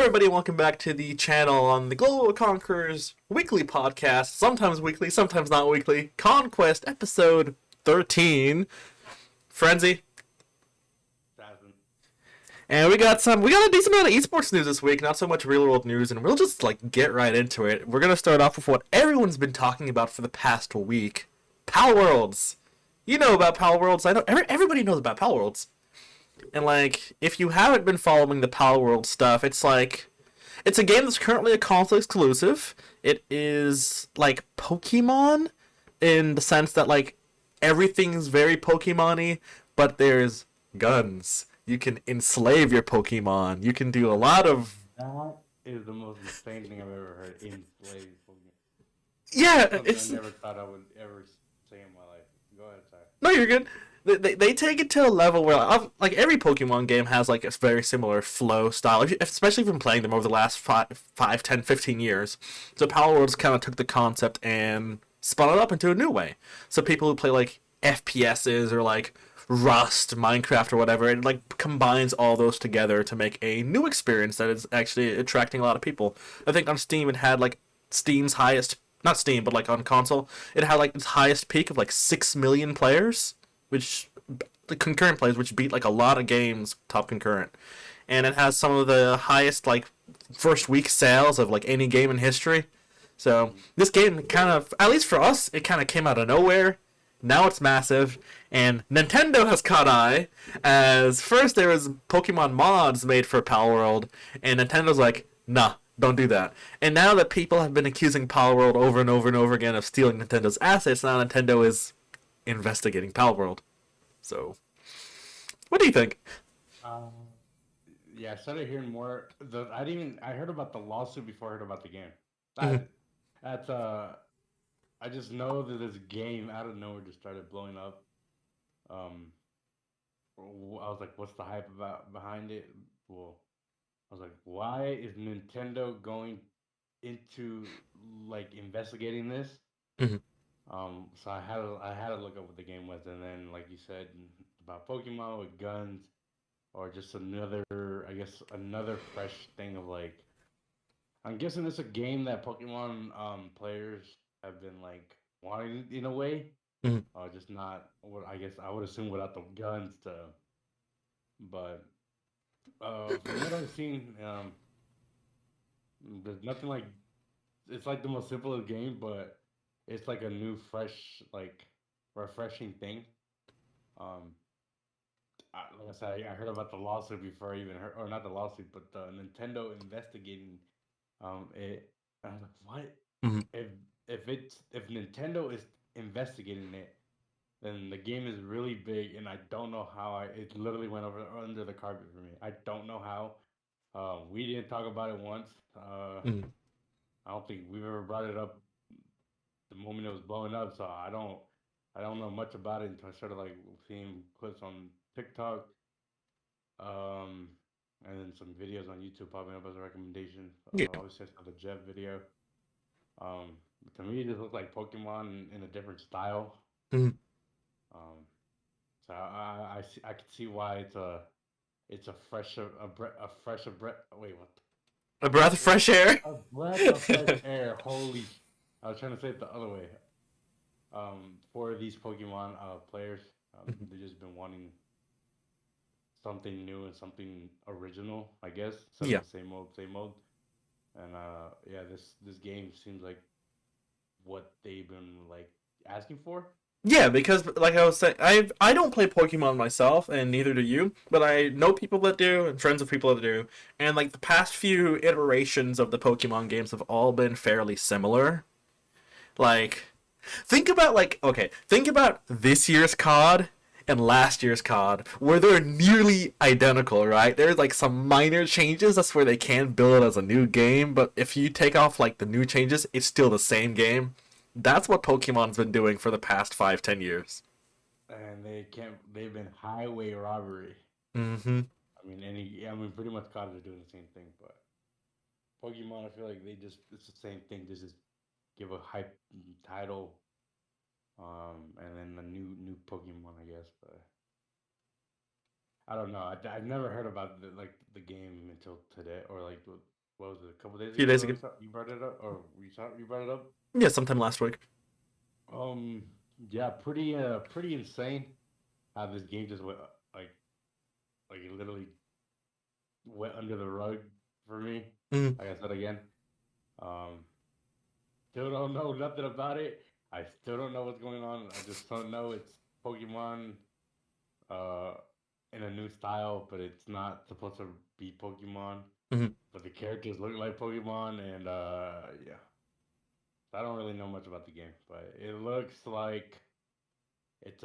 everybody, and welcome back to the channel on the Global Conquerors weekly podcast. Sometimes weekly, sometimes not weekly. Conquest episode 13. Frenzy. And we got a decent amount of esports news this week, not so much real world news, and we'll just get right into it. We're gonna start off with what everyone's been talking about for the past week. PalWorlds. You know about PalWorlds. I know everybody knows about PalWorlds. And if you haven't been following the PalWorld stuff, it's a game that's currently a console exclusive. It is like Pokemon in the sense that everything's very Pokemon-y, but there's guns. You can enslave your Pokemon. You can do a lot of... That is the most insane thing I've ever heard. Enslave Pokemon. Yeah, Something I never thought I would ever say in my life. Go ahead, sorry. No, you're good. They take it to a level where every Pokemon game has a very similar flow style, especially if you've been playing them over the last 5, 10, 15 years. So PalWorlds kind of took the concept and spun it up into a new way. So people who play FPSs or Rust, Minecraft, or whatever, it combines all those together to make a new experience that is actually attracting a lot of people. I think on Steam it had Steam's highest, not Steam, but on console, it had its highest peak of 6 million players, which the concurrent players, which beat a lot of games top concurrent. And it has some of the highest first week sales of any game in history. So this game kind of, at least for us, it kind of came out of nowhere. Now it's massive, and Nintendo has caught eye, as first there was Pokemon mods made for PalWorld, and Nintendo's like, nah, don't do that. And now that people have been accusing PalWorld over and over and over again of stealing Nintendo's assets, now Nintendo is investigating PalWorld. So, what do you think? Yeah, I started hearing more. I heard about the lawsuit before I heard about the game. Mhm. That's I just know that this game out of nowhere just started blowing up. Um, I was like, what's the hype behind it? Well, I was like, why is Nintendo going into investigating this? Mhm. So I had to look up what the game was, and then like you said about Pokemon with guns, or just another, I guess, another fresh thing of I'm guessing it's a game that Pokemon players have been wanting in a way, Mhm. or just not what I guess I would assume without the guns to. But from what I've seen, there's nothing it's the most simplest game, but it's a new, fresh, refreshing thing. Um, like I said, I heard about the lawsuit before I even heard, or not the lawsuit, but the Nintendo investigating it. And I was like, what? Mhm. If if Nintendo is investigating it, then the game is really big, and I don't know how it literally went over under the carpet for me. I don't know how. We didn't talk about it once. Mhm. I don't think we've ever brought it up the moment it was blowing up. So I don't know much about it until I started seeing clips on TikTok, um, and then some videos on YouTube popping up as a recommendation. Yeah. Obviously, I saw the Jeff video. To me, it just looked like Pokemon in a different style. Mhm. Um, so I can see why it's a fresh a fresh a breath. Wait, what? A breath of fresh air. A breath of fresh air. Holy! I was trying to say it the other way. For these Pokemon players, they've just been wanting something new and something original, I guess, instead of Yeah. the same old. And yeah, this game seems like what they've been asking for. Yeah, because like I was saying, I don't play Pokemon myself, and neither do you. But I know people that do, and friends of people that do. And the past few iterations of the Pokemon games have all been fairly similar. Like, think about this year's COD and last year's COD, where they're nearly identical, right? There's some minor changes. That's where they can build it as a new game. But if you take off the new changes, it's still the same game. That's what Pokemon's been doing for the past 5, 10 years. And they've been highway robbery. Mm-hmm. I mean, pretty much COD are doing the same thing, but Pokemon, I feel like it's the same thing. They just give a hype title, and then a new Pokemon, I guess. But I don't know. I've never heard about the game until today, or what was it, a couple days A few ago days that ago. you brought it up, or you brought it up? Yeah, sometime last week. Um, yeah, pretty insane how this game just went like it literally went under the rug for me. Mm, Like I said again, um, still don't know nothing about it. I still don't know what's going on. I just don't know it's Pokemon, uh, in a new style, but it's not supposed to be Pokemon. mm, But the characters look like Pokemon, and yeah, I don't really know much about the game, but it looks like it's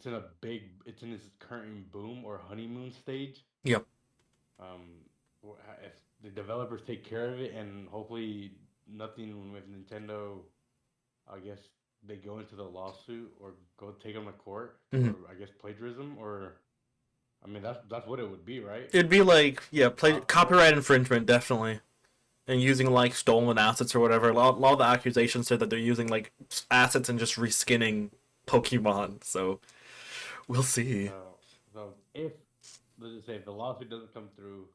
in a big it's in its current boom or honeymoon stage. yep. Um, if the developers take care of it, and hopefully nothing with Nintendo, I guess they go into the lawsuit or go take them to court Mm-hmm. for I guess plagiarism or I mean that's what it would be, right? It'd be like, yeah, Copyright. copyright infringement, definitely. And using like stolen assets or whatever. A lot of the accusations said that they're using like assets and just reskinning Pokemon. So we'll see. So if let's just say if the lawsuit doesn't come through,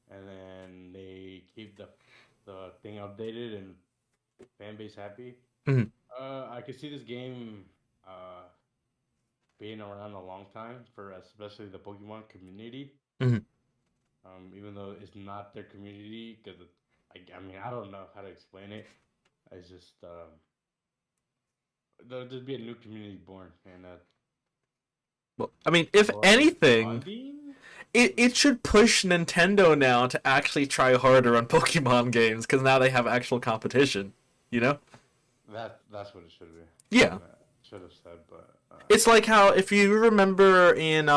and then they keep the thing updated and fan base happy, Mm-hmm. I could see this game uh being around a long time for especially the Pokemon community. Mm-hmm. Even though it's not their community, because I mean I don't know how to explain it. It's just there'll just be a new community born, and Well, I mean, if anything, bonding. it should push Nintendo now to actually try harder on Pokemon games because now they have actual competition. You know? That's what it should be. Yeah. Should have said, but It's like how if you remember in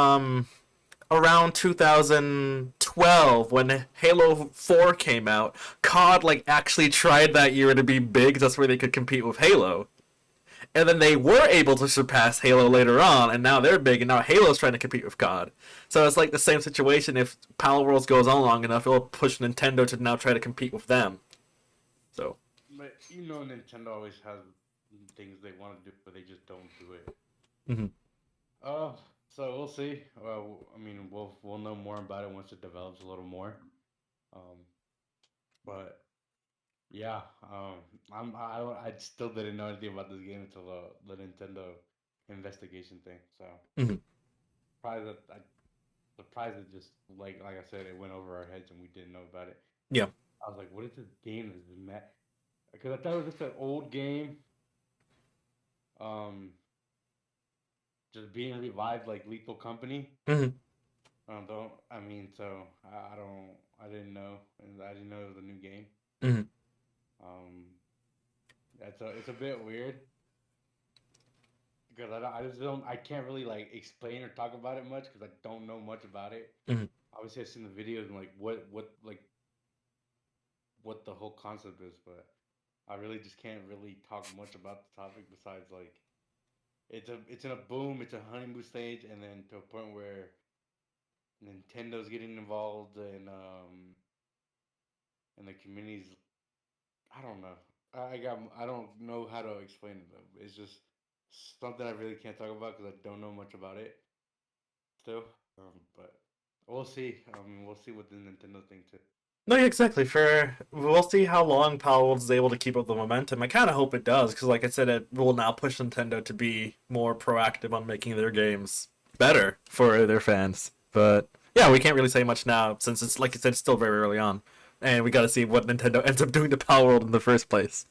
around 2012 when Halo 4 came out, COD like actually tried that year to be big. That's where they could compete with Halo. And then they were able to surpass Halo later on, and now they're big, and now Halo's trying to compete with COD. So it's like the same situation. If PalWorlds goes on long enough, it'll push Nintendo to now try to compete with them. So. but Nintendo always has things they want to do, but they just don't do it. Mm-hmm. Uh, so we'll see. Well, I mean, we'll know more about it once it develops a little more. Um, but yeah, I still didn't know anything about this game until the Nintendo investigation thing. So Mm-hmm. surprised that surprised it just like I said, it went over our heads and we didn't know about it. Yeah. I was like, what is this game? Is it met? Because I thought it was just an old game. Um, just being revived like Lethal Company. Mm-hmm. Don't I mean so I don't I didn't know and I didn't know it was a new game. Mm-hmm. Um, it's a bit weird because I just don't I can't really like explain or talk about it much because I don't know much about it. Mm-hmm. Obviously, I've seen the videos and like what the whole concept is, but I really just can't really talk much about the topic besides like it's in a boom, it's a honeymoon stage, and then to a point where Nintendo's getting involved and the community's I don't know. I don't know how to explain it though. It's just something I really can't talk about because I don't know much about it still. But we'll see. We'll see what the Nintendo thing too. No, yeah, exactly. We'll see how long PalWorlds is able to keep up the momentum. I kind of hope it does, because like I said, it will now push Nintendo to be more proactive on making their games better for their fans. But yeah, we can't really say much now since it's like I said, it's still very early on, and we got to see what Nintendo ends up doing to PalWorld in the first place.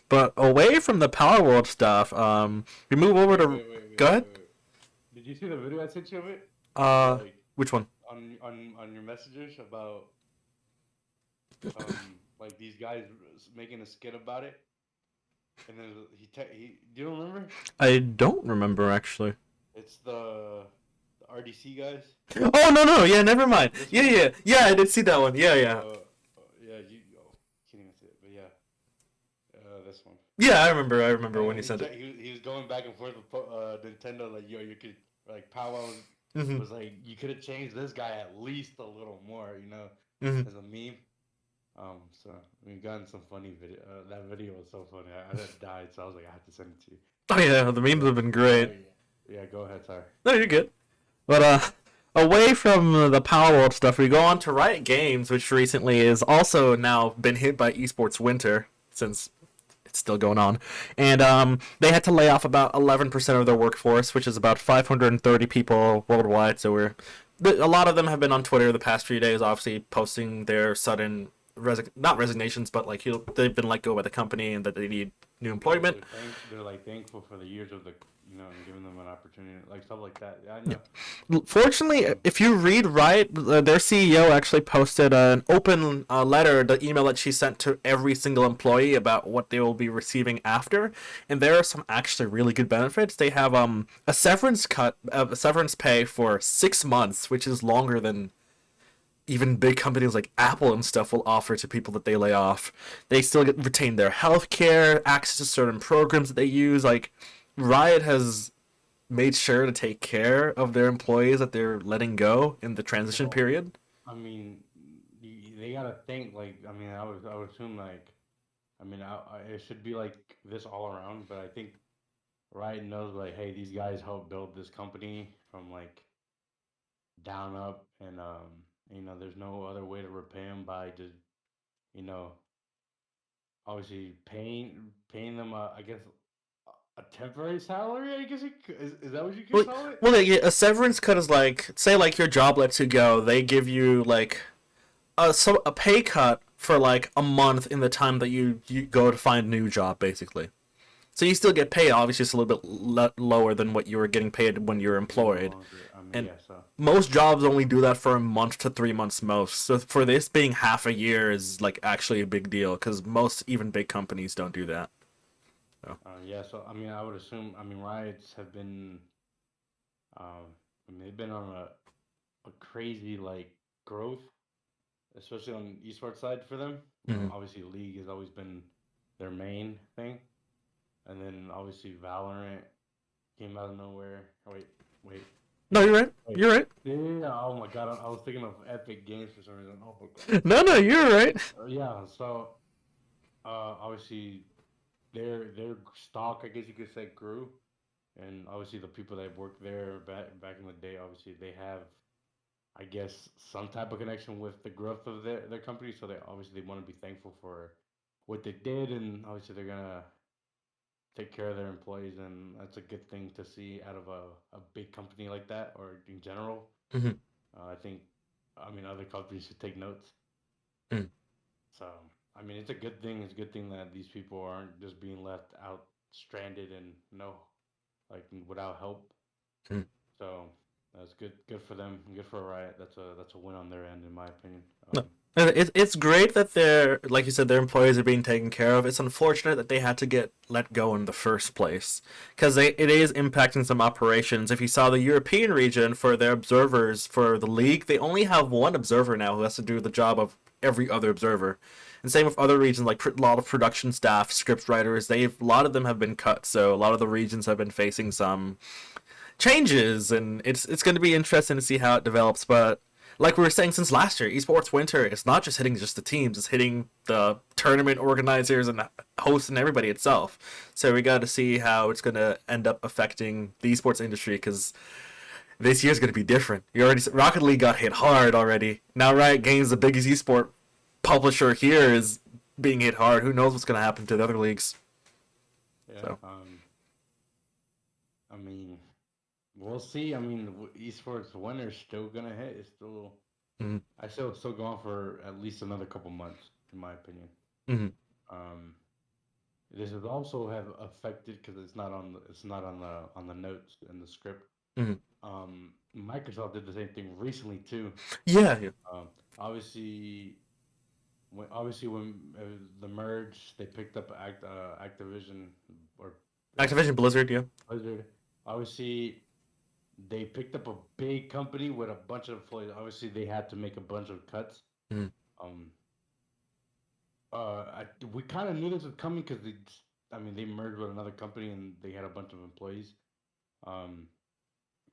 But away from the PalWorld stuff, we move over to. Go ahead. Wait. Did you see the video I sent you of it? Uh, Like which one? on your messages about like these guys making a skit about it, and then he do you remember? I don't remember actually. It's the RDC guys. Oh no, yeah, never mind. This Yeah, one? yeah, yeah. I did see that one. Yeah, yeah, Yeah, you can't even see it, but yeah, this one. yeah. I remember when And he said it. he was going back and forth with Nintendo like yo you could like Powell Hmm. was like you could have changed this guy at least a little more Hmm. as a meme. So we've gotten some funny video. That video was so funny. I just died, so I was like I have to send it to you. Oh yeah, the memes have been Uh, great. yeah, go ahead. Sorry. No, you're good. But away from the PalWorld stuff, we go on to Riot Games, which recently is also now been hit by esports winter since it's still going on, and they had to lay off about 11% of their workforce, which is about 530 people worldwide. So a lot of them have been on Twitter the past few days, obviously posting their sudden not resignations, but like they've been let go by the company and that they need new employment. They're like thankful for the years of the and giving them an opportunity, like stuff like that. Yeah, I Yeah. know. Fortunately, if you read Riot, their CEO actually posted an open letter, the email that she sent to every single employee about what they will be receiving after, and there are some actually really good benefits. They have a severance cut, a severance pay for 6 months, which is longer than even big companies like Apple and stuff will offer to people that they lay off. They still retain their health care, access to certain programs that they use. Like Riot has made sure to take care of their employees that they're letting go in the transition Well, period. I mean, they gotta think like. I mean, I would assume like. I mean, it should be like this all around, but I think Riot knows like, hey, these guys helped build this company from like down up, and there's no other way to repay them by just you know, obviously paying them, I guess, a temporary salary. I guess is that what you could Well, call it? well, yeah, a severance cut is like, say, like your job lets you go. They give you like a pay cut for like a month in the time that you go to find a new job, basically. So you still get paid, obviously, it's a little bit lower than what you were getting paid when you were No employed. longer. I mean, And yeah. So most jobs only do that for a month to 3 months most. So for this being half a year is like actually a big deal because most even big companies don't do that. So. yeah. So I mean, I would assume. I mean, riots have been. I mean, they've been on a crazy like growth, especially on the esports side for them. Mhm. Obviously, League has always been their main thing, and then obviously Valorant came out of nowhere. Oh, wait, No, you're no, right. wait. You're right. Yeah, oh my god, I was thinking of Epic Games for some reason. Oh my god. No, no, you're right. Yeah, so obviously their stock, I guess you could say, grew, and obviously the people that worked there back in the day, obviously they have, I guess, some type of connection with the growth of their company. So they obviously they want to be thankful for what they did, and obviously they're gonna take care of their employees, and that's a good thing to see out of a big company like that, or in general. Mhm. I think, I mean, other companies should take notes. Mhm. So, I mean, it's a good thing. It's a good thing that these people aren't just being left out stranded and like without help. Mhm. So that's good for them. Good for Riot. That's a win on their end, in my opinion. No. It's great that they're, like you said, their employees are being taken care of. It's unfortunate that they had to get let go in the first place because it is impacting some operations. If you saw the European region for their observers for the league, they only have one observer now who has to do the job of every other observer. And same with other regions, like a lot of production staff, script writers. A lot of them have been cut, so a lot of the regions have been facing some changes, and it's going to be interesting to see how it develops. But like we were saying since last year, esports winter it's not just hitting just the teams; it's hitting the tournament organizers and the hosts and everybody itself. So we got to see how it's going to end up affecting the esports industry because this year's going to be different. You already Rocket League got hit hard already. Now Riot Games, the biggest esport publisher here, is being hit hard. Who knows what's going to happen to the other leagues? Yeah. So. I mean, we'll see. I mean, esports winter's still gonna hit. It's still. Mm-hmm. I still go on for at least another couple months, in my opinion. Mm-hmm. Um, this has also have affected because it's not on the notes in the script. Mm-hmm. Microsoft did the same thing recently too. Yeah, yeah. Um, obviously, when the merge, they picked up Activision or Activision Blizzard, yeah. Blizzard. Obviously, they picked up a big company with a bunch of employees. Obviously, they had to make a bunch of cuts. Mm-hmm. Um, we kind of knew this was coming because I mean, they merged with another company and they had a bunch of employees. Um,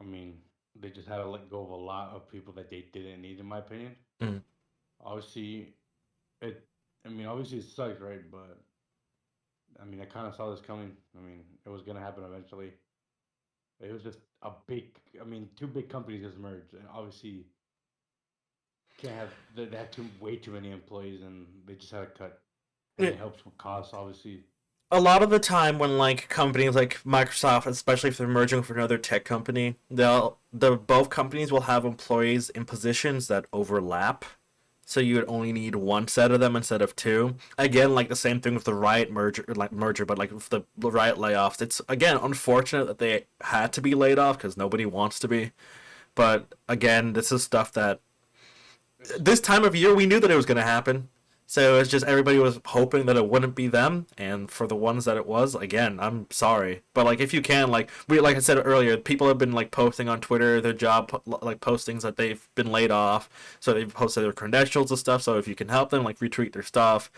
I mean, they just had to let go of a lot of people that they didn't need, in my opinion. Mm-hmm. Obviously, it. I mean, obviously it sucks, right? But I mean, I kind of saw this coming. I mean, it was gonna happen eventually. It was just a big. I mean, two big companies just merged, and obviously can't have they have way too many employees, and they just had to cut, and it helps with costs, obviously. A lot of the time when like companies like Microsoft, especially if they're merging with another tech company, the both companies will have employees in positions that overlap. So you would only need one set of them instead of two. Again, like the same thing with the Riot merger, but like with the Riot layoffs, it's again unfortunate that they had to be laid off because nobody wants to be. But again, this is stuff that It's this time of year we knew that it was going to happen. So it's just everybody was hoping that it wouldn't be them, and for the ones that it was, again, I'm sorry, but like if you can, like I said earlier, people have been like posting on Twitter their job like postings that they've been laid off, so they've posted their credentials and stuff. So if you can help them, like retweet their stuff,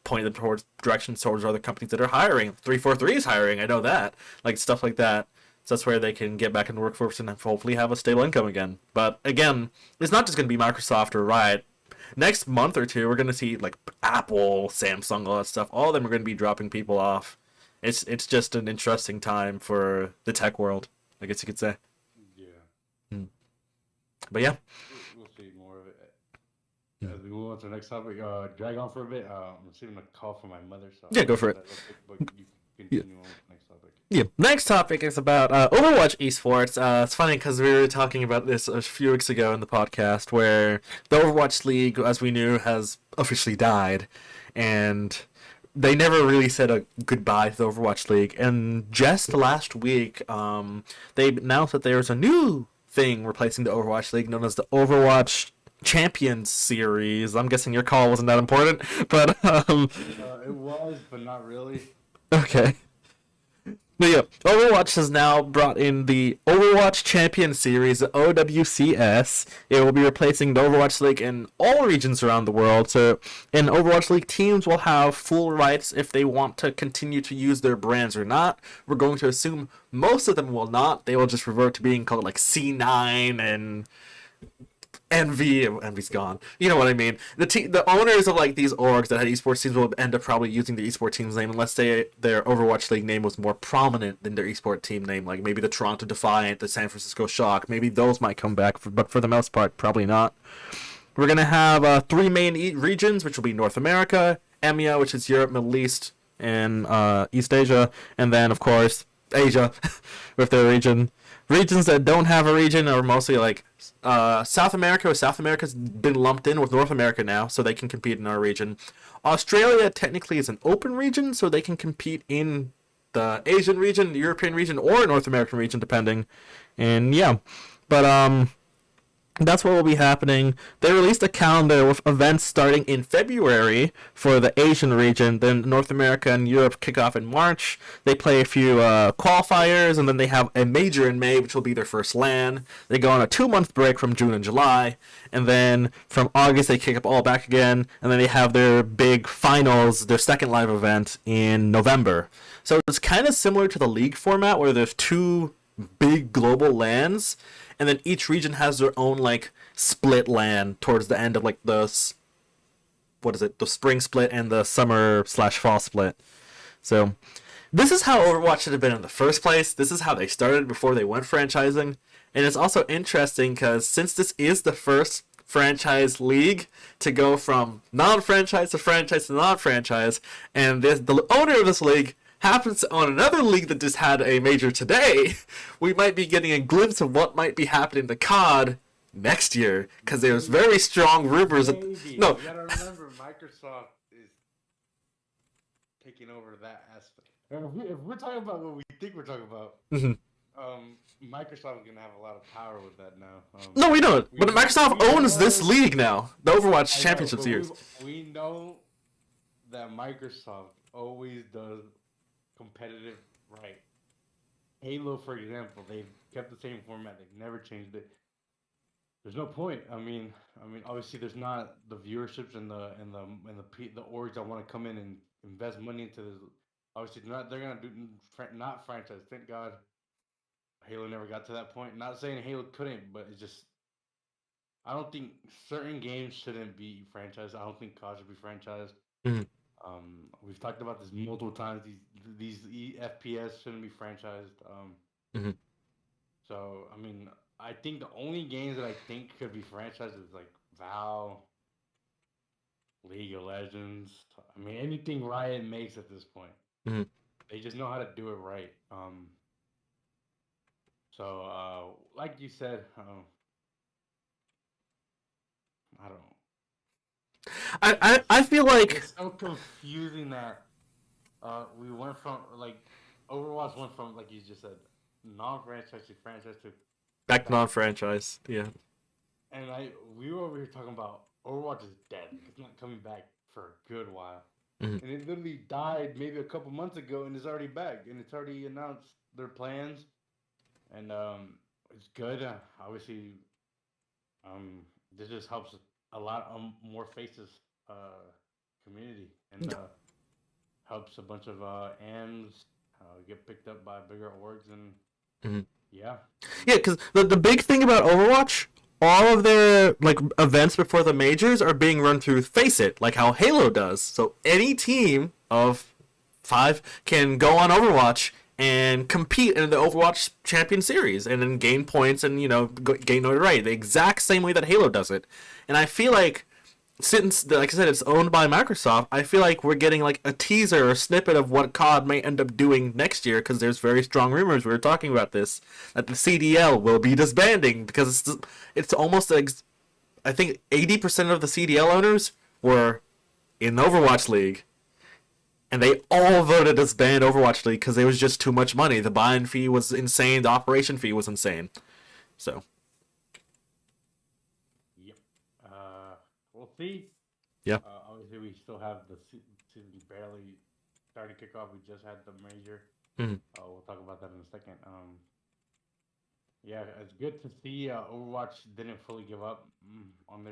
point them towards directions towards other companies that are hiring. 343 is hiring, I know that, like stuff like that. So that's where they can get back in the workforce and hopefully have a stable income again. But again, it's not just going to be Microsoft or Riot. Next month or two, we're going to see like Apple, Samsung, all that stuff. All of them are going to be dropping people off. It's just an interesting time for the tech world, I guess you could say. yeah. Hmm. But yeah. We'll see more of it Hmm. as we move on to the next topic. Drag on for a bit. I'm receiving a call from my mother, so Yeah, I'll go answer for it. that real quick. But you can Yeah. continue on with the next topic. Yeah. Next topic is about Overwatch esports. It's funny because we were talking about this a few weeks ago in the podcast, where the Overwatch League, as we knew, has officially died, and they never really said a goodbye to the Overwatch League. And just last week, they announced that there's a new thing replacing the Overwatch League, known as the Overwatch Champions Series. I'm guessing your call wasn't that important, but It was, but not really. okay. But yeah, Overwatch has now brought in the Overwatch Champion Series, the OWCS. It will be replacing the Overwatch League in all regions around the world. So, in Overwatch League, teams will have full rights if they want to continue to use their brands or not. We're going to assume most of them will not. They will just revert to being called like C9 and Envy's gone. You know what I mean? The owners of like these orgs that had esports teams will end up probably using the esports team's name unless their Overwatch League name was more prominent than their esports team name. Like maybe the Toronto Defiant, the San Francisco Shock. Maybe those might come back, but for the most part, probably not. We're gonna have three main regions, which will be North America, EMEA, which is Europe, Middle East, and East Asia, and then of course Asia, with their region. Regions that don't have a region are mostly like South America. South America's been lumped in with North America now, so they can compete in our region. Australia technically is an open region, so they can compete in the Asian region, the European region, or North American region, depending. And yeah, but that's what will be happening. They released a calendar with events starting in February for the Asian region. Then North America and Europe kick off in March. They play a few qualifiers, and then they have a major in May, which will be their first LAN. They go on a 2 month break from June and July, and then from August they kick up all back again, and then they have their big finals, their second live event in November. So it's kind of similar to the league format where there's two big global LANs, and then each region has their own like split LAN towards the end of like what is it, the spring split and the summer/fall split. So this is how Overwatch should have been in the first place. This is how they started before they went franchising, and it's also interesting because since this is the first franchise league to go from non-franchise to franchise to non-franchise, and the owner of this league happens to own another league that just had a major today, we might be getting a glimpse of what might be happening to COD next year, because there's very strong rumors that no. You gotta remember, Microsoft is taking over that aspect. If we're talking about what we think we're talking about, Mhm. Microsoft is gonna have a lot of power with that now. No, we don't. We But Microsoft we owns this know, league now, the Overwatch I know, Championship but Series. we know that Microsoft always does competitive right. Halo, for example, they've kept the same format. They've never changed it. There's no point. Obviously, there's not the viewerships and the orgs that want to come in and invest money into this. Obviously, they're gonna do not franchise. Thank God, Halo never got to that point. Not saying Halo couldn't, but it's just I don't think certain games shouldn't be franchised. I don't think COD should be franchised. Mhm. We've talked about this multiple times. These FPS shouldn't be franchised. Mhm. So I mean, I think the only games that I think could be franchised is like Val, League of Legends. I mean, anything Riot makes at this point, Mhm. they just know how to do it right. Like you said, I don't know. I feel like It's so confusing that we went from like Overwatch went from like you just said non-franchise to franchise to back back, non-franchise. Yeah. and we were over here talking about Overwatch is dead. Like it's not coming back for a good while, Mhm. and it literally died maybe a couple months ago, and it's already back, and it's already announced their plans, and it's good. Obviously, this just helps a lot more faces community and helps a bunch of AMs get picked up by bigger orgs and Mhm. yeah. Yeah, because the big thing about Overwatch, all of their like events before the majors are being run through Face It, like how Halo does. So any team of 5 can go on Overwatch and compete in the Overwatch Champion Series, and then gain points and gain notoriety the exact same way that Halo does it. And I feel like since, like I said, it's owned by Microsoft, I feel like we're getting like a teaser or snippet of what COD may end up doing next year, because there's very strong rumors, we were talking about this, that the CDL will be disbanding because it's almost like, I think 80% of the CDL owners were in the Overwatch League, and they all voted to disband Overwatch League because it was just too much money. The buy-in fee was insane, the operation fee was insane. So Yep. We'll see. yeah. Obviously, we still have the season barely starting to kick off. We just had the major. Mm-hmm. We'll talk about that in a second. Yeah, it's good to see Overwatch didn't fully give up on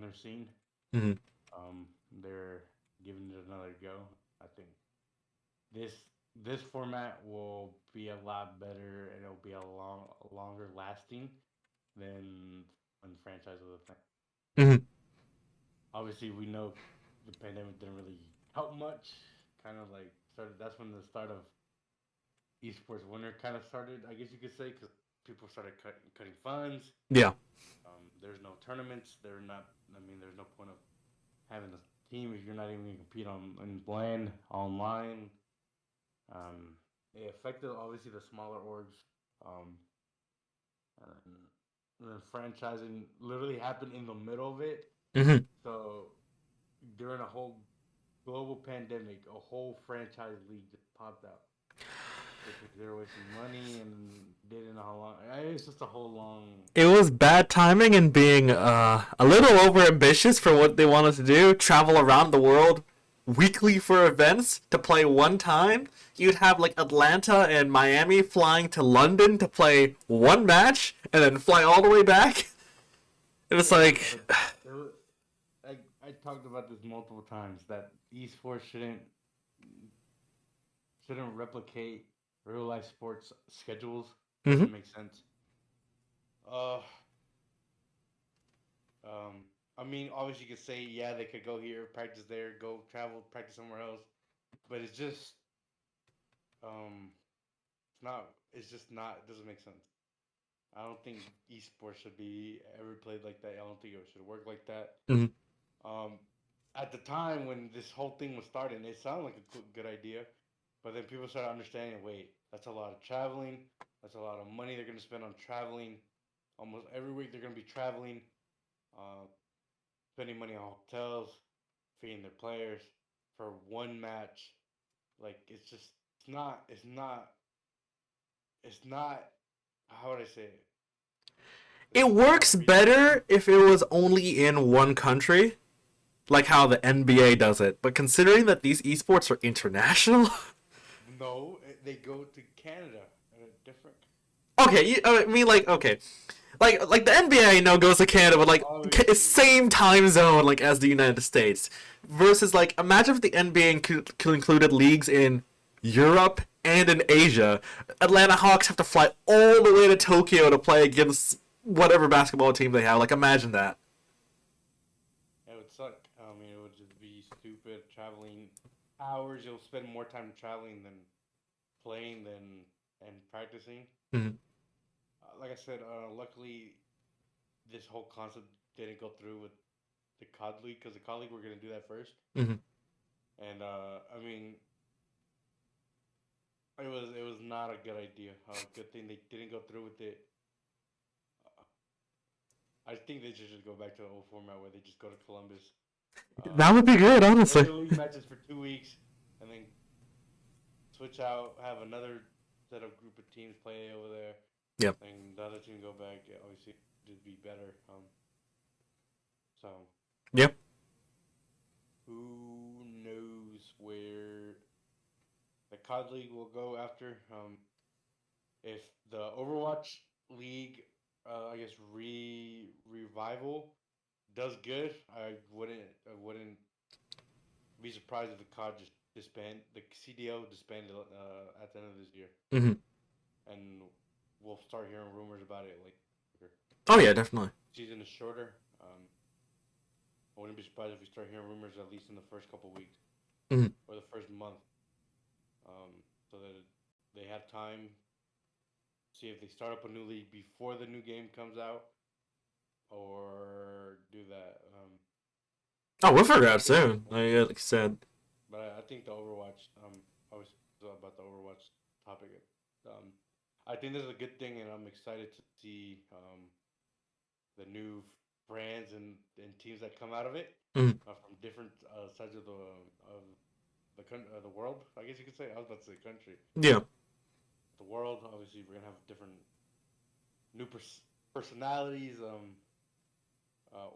their scene. Mm-hmm. Um, they're giving it another go. I think this this format will be a lot better and it'll be longer lasting than when franchise was a thing. Mm-hmm. Obviously, we know the pandemic didn't really help much. Kind of like started. That's when the start of esports winter kind of started. I guess you could say because people started cutting funds. Yeah. There's no tournaments. They're not. I mean, there's no point of having a team if you're not even going to compete on in bland online. It affected obviously the smaller orgs. Um, and then franchising literally happened in the middle of it. Mm-hmm. So during a whole global pandemic, a whole franchise league just popped out because they were wasting money and didn't know how long. It's just a whole long. It was bad timing and being a little over ambitious for what they wanted to do. Travel around the world weekly for events to play one time. You'd have like Atlanta and Miami flying to London to play one match and then fly all the way back. And it's Yeah, like, it was, I talked about this multiple times that esports shouldn't replicate real life sports schedules. mm-hmm. Doesn't make sense. Uh, um, I mean, obviously you could say yeah they could go here, practice there, go travel, practice somewhere else, but it's just um, it's not. It's just not. It doesn't make sense. I don't think esports should be ever played like that. I don't think it should work like that. Mm-hmm. Um, at the time when this whole thing was starting, it sounded like a good idea, but then people started understanding. Wait, that's a lot of traveling. That's a lot of money they're going to spend on traveling. Almost every week they're going to be traveling, uh, spending money on hotels, feeding their players for one match. Like it's just it's not. How would I say it? It's It just not works better if it was only in one country, like how the NBA does it. But considering that these esports are international, no, they go to Canada and a different. okay, I mean, like, okay, like the NBA, goes to Canada, but like Obviously, same time zone like as the United States. Versus like, imagine if the NBA included leagues in Europe and in Asia. Atlanta Hawks have to fly all the way to Tokyo to play against whatever basketball team they have. Like, imagine that. it would suck. I mean, it would just be stupid traveling hours. You'll spend more time traveling than playing than and practicing. Mm-hmm. like I said, luckily this whole concept didn't go through with the COD League because the COD League we're gonna do that first, Hmm. and I mean it was not a good idea. Good thing they didn't go through with it. Uh, I think they should just go back to the old format where they just go to Columbus, That would be good, play honestly. the league matches for 2 weeks, and then switch out, have another set of group of teams play over there, Yep. and the other team go back. Yeah, obviously, just be better. So Yep. who knows where the COD League will go after? If the Overwatch League, I guess revival does good, I wouldn't be surprised if the COD just the CDO disbanded at the end of this year, Hmm. and we'll start hearing rumors about it like Oh yeah, definitely. season is shorter. I wouldn't be surprised if we start hearing rumors at least in the first couple weeks Hmm. or the first month, um, so that they have time. See if they start up a new league before the new game comes out, or do that. Oh, we'll figure it I out think, soon. Like I said. but I think the Overwatch. I was about the Overwatch topic. Um, I think this is a good thing, and I'm excited to see the new brands and teams that come out of it Mhm. from different sides of the world. I guess you could say. I was about to say country. Yeah. The world. Obviously, we're gonna have different new personalities.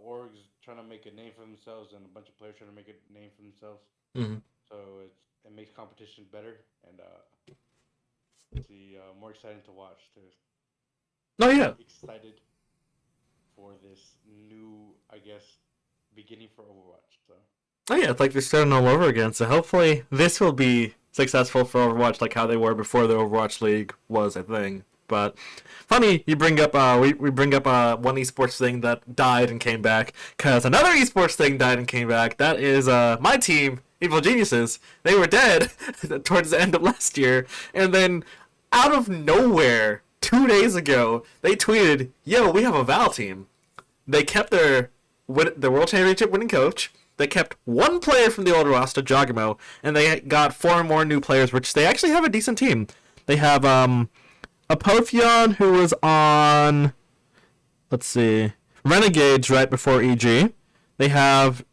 Orgs trying to make a name for themselves, and a bunch of players trying to make a name for themselves. Hmm. So it makes competition better, and more exciting to watch. To Oh be yeah. excited for this new, I guess, beginning for Overwatch. So Oh yeah, it's like they're starting all over again. So hopefully this will be successful for Overwatch, like how they were before the Overwatch League was a thing. But funny, you bring up we bring up one esports thing that died and came back because another esports thing died and came back. That is my team, Evil Geniuses. They were dead towards the end of last year, and then out of nowhere, 2 days ago, they tweeted, "Yo, we have a Val team." They kept their world championship winning coach. They kept one player from the old roster, Jogamo, and they got four more new players, which they actually have a decent team. They have Apotheon, who was on, let's see, Renegades right before EG. They have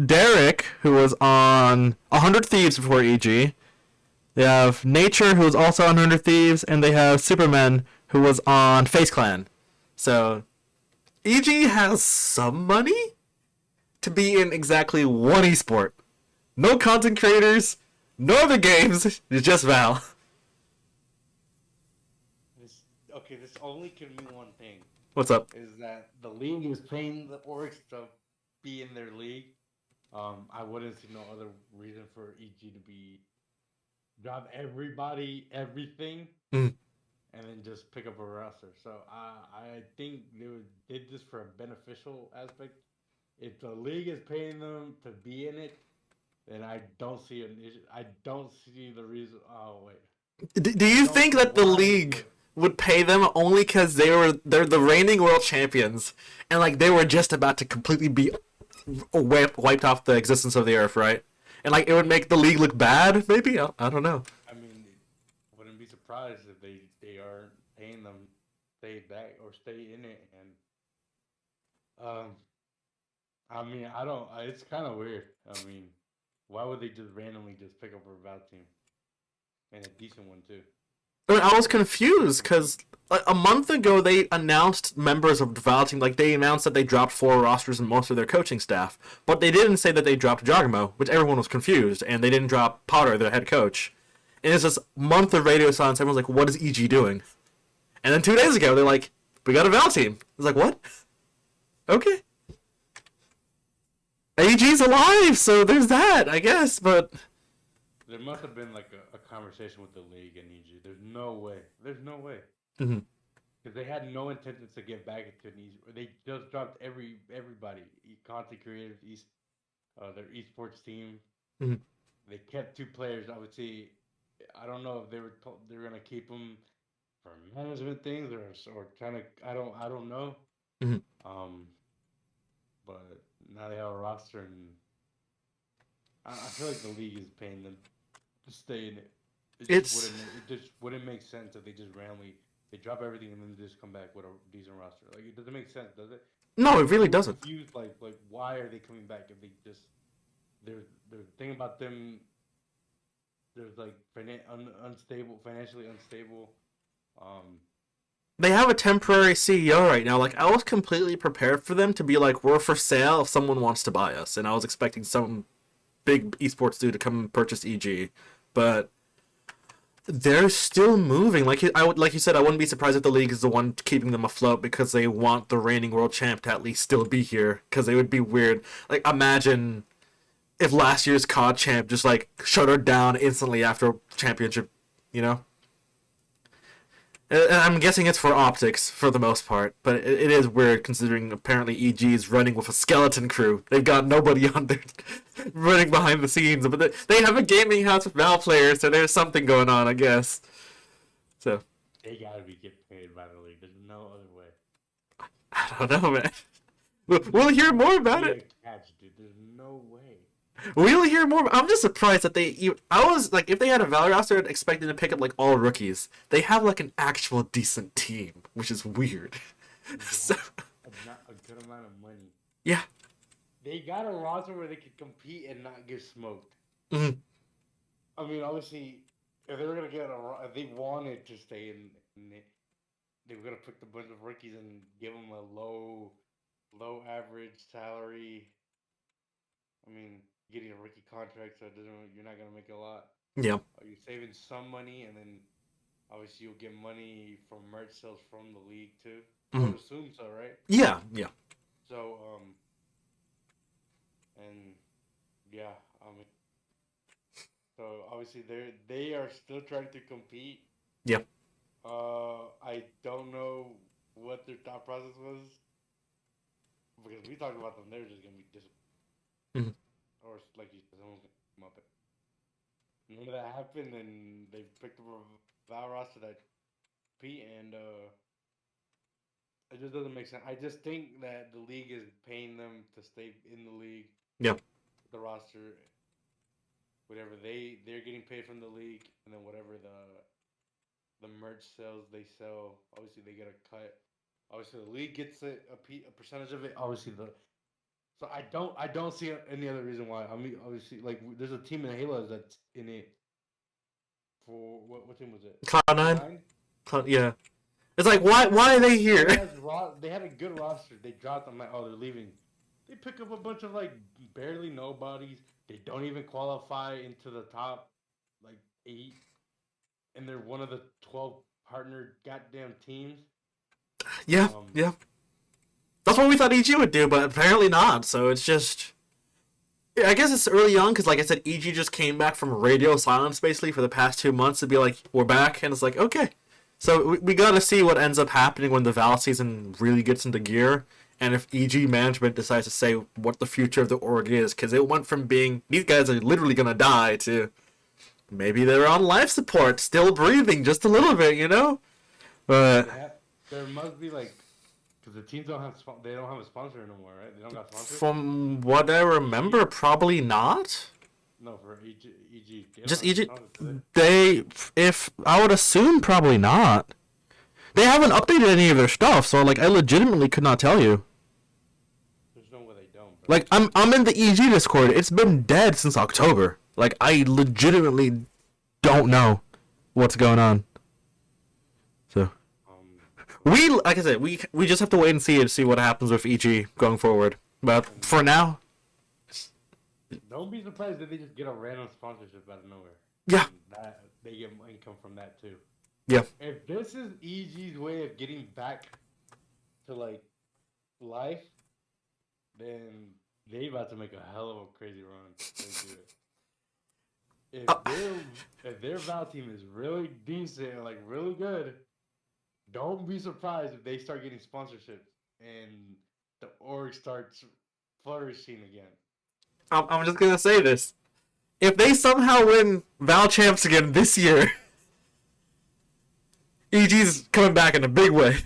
Derek, who was on 100 Thieves before EG. They have Nature, who was also on 100 Thieves, and they have Superman, who was on Face Clan. So EG has some money to be in exactly one esport. No content creators, no other games, it's just Val. this okay. This only can mean one thing: What's up? is that the league is paying the orgs to be in their league. I wouldn't see no other reason for EG to be drop everybody everything Mm. and then just pick up a roster. So I think did this for a beneficial aspect. If the league is paying them to be in it, then I don't see an issue. I don't see the reason. Oh wait, Do I you don't think see that the why they league would. would pay them only because they're the reigning world champions and like they were just about to completely be wiped off the existence of the earth, right? And like it would make the league look bad, maybe. I don't know. I mean, wouldn't be surprised if they are paying them stay back or stay in it. And I mean, I don't. It's kind of weird. I mean, why would they just randomly just pick up a Valve team and a decent one too? I mean, I was confused because like, a month ago they announced members of the Val team. Like they announced that they dropped four rosters and most of their coaching staff, but they didn't say that they dropped Jogamo, which everyone was confused, and they didn't drop Potter, their head coach. And it's this month of radio silence. Everyone's like, "What is EG doing?" And then 2 days ago they're like, "We got a Val team." It's like, "What?" Okay, AG's alive, so there's that, I guess. But There must have been like a conversation with the league and EG. There's no way. There's no way mhm. because they had no intentions to get back into an They just dropped everybody, content creators, their esports team. Mhm. They kept two players. I would say, I don't know if they were gonna keep them for management things or trying to I don't know. Mhm. Um, but now they have a roster, and I feel like the league is paying them to stay in it. It's It just wouldn't make sense if they just randomly they drop everything and then just come back with a decent roster. Like it doesn't make sense, does it? no, it I'm really still doesn't. confused. Like why are they coming back if they just there's thing about them. There's like unstable, financially unstable. Um, They have a temporary CEO right now. Like I was completely prepared for them to be like, we're for sale if someone wants to buy us, and I was expecting some big esports dude to come and purchase EG, but they're still moving. Like you said, I wouldn't be surprised if the league is the one keeping them afloat because they want the reigning world champ to at least still be here. Because it would be weird. Like imagine if last year's COD champ just like shuttered down instantly after championship, you know. I'm guessing it's for optics for the most part, but it is weird considering apparently EG is running with a skeleton crew. They've got nobody on there running behind the scenes, but they have a gaming house with Valve players, so there's something going on, I guess. So they gotta be getting paid by the league. There's no other way. I don't know, man. We'll hear more about Be a it. catch, dude. There's no way. We'll hear more. I'm just surprised that they. I was like, if they had a Valor roster, I'd expect them to pick up like all rookies. They have like an actual decent team, which is weird. And they So have a good amount of money. yeah. They got a roster where they could compete and not get smoked. Mhm. I mean, obviously, if they were gonna if they wanted to stay in it, they were gonna pick a bunch of rookies and give them a low average salary. I mean, getting a rookie contract, so it doesn't you're not gonna make a lot. Yeah. You're saving some money, and then obviously you'll get money from merch sales from the league too. I Mhm. would assume so, right? Yeah. Yeah. So, and yeah, I mean, so obviously they are still trying to compete. Yeah. I don't know what their thought process was because we talked about them. They're just gonna be disappointed, Mhm. or like you said, someone's gonna come up. None of that happened, and they picked up a Val roster that compete, and it just doesn't make sense. I just think that the league is paying them to stay in the league, Yeah. the roster, whatever they're getting paid from the league, and then whatever the merch sales they sell, obviously they get a cut. Obviously the league gets a percentage of it. Obviously the so I don't see any other reason why. I mean obviously like there's a team in Halo that's in it for what team was it? Cloud nine. Cloud9. Yeah. It's like why are they here? They had a good roster. They dropped. I'm like, oh, they're leaving. They pick up a bunch of like barely nobodies. They don't even qualify into the top like 8, and they're one of the 12 partner goddamn teams. Yeah. Um, Yeah. That's what we thought EG would do, but apparently not. So it's just. Yeah, I guess it's early on because, like I said, EG just came back from radio silence basically for the past 2 months to be like, we're back, and it's like, okay. So we gotta see what ends up happening when the Val season really gets into gear, and if EG management decides to say what the future of the org is, because it went from being these guys are literally gonna die to maybe they're on life support, still breathing just a little bit, you know. But they have, there must be like because the teams don't have they don't have a sponsor anymore, right? They don't got sponsors. from what I remember, EG? probably not. No, for EG. They don't Just have any EG. sponsors, do They, if I would assume, probably not. They haven't updated any of their stuff, so like I legitimately could not tell you. There's no way they don't, bro. Like I'm in the EG Discord. It's been dead since October. Like I legitimately don't know what's going on. So we, like I said, we just have to wait and see what happens with EG going forward. But And for now, don't be surprised if they just get a random sponsorship out of nowhere. yeah, And that they get income from that too. yeah. If this is EG's way of getting back to like life, then they about to make a hell of a crazy run. They do it. If Uh, their Val team is really decent and like really good, don't be surprised if they start getting sponsorships and the org starts flourishing again. I'm just gonna say this: if they somehow win Val champs again this year, EG's coming back in a big way.